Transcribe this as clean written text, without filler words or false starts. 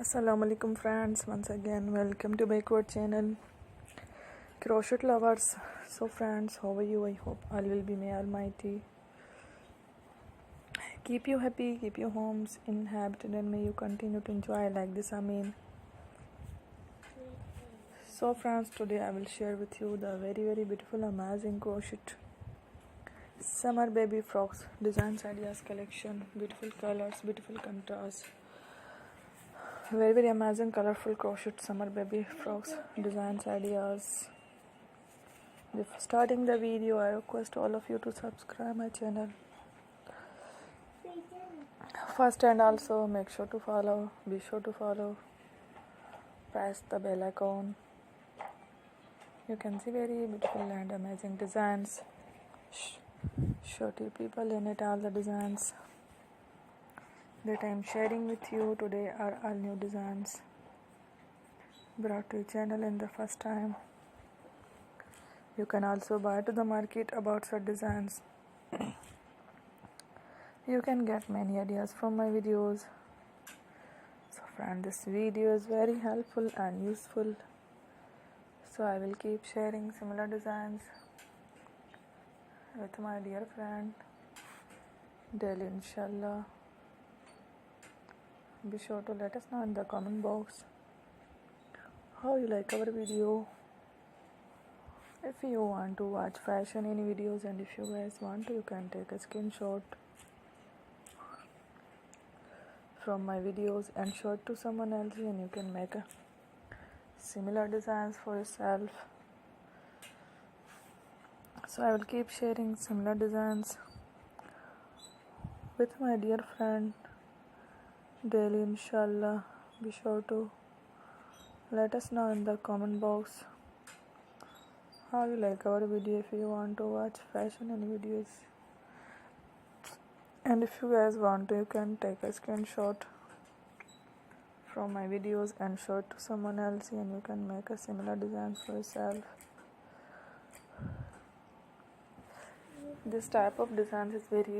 Assalamu alaikum friends, once again welcome to backward channel crochet lovers. So friends, how are you? I hope all will be may almighty keep you happy, keep your homes inhabited, and may you continue to enjoy like this. Amen. So friends, today I will share with you the very beautiful amazing crochet summer baby frocks designs ideas collection. Beautiful colors, beautiful contrast, very amazing colorful crochet summer baby frocks designs ideas. Before starting the video, I request all of you to subscribe my channel first, and also make sure to follow, be sure to follow, press the bell icon. You can see very beautiful and amazing designs. Show to people in it. All the designs that I am sharing with you today are all new designs brought to your channel in the first time. You can also buy to the market about such designs. You can get many ideas from my videos. So friend, this video is very helpful and useful. So I will keep sharing similar designs with my dear friend daily, inshallah. Be sure to let us know in the comment box how you like our video. If you want to watch fashion any videos, and if you guys want to, you can take a screenshot from my videos and show it to someone else, and you can make a similar designs for yourself. So I will keep sharing similar designs with my dear friend daily, inshallah. Be sure to let us know in the comment box how you like our video. If you want to watch fashion any videos, and if you guys want to, you can take a screenshot from my videos and show it to someone else, and you can make a similar design for yourself. This type of designs is very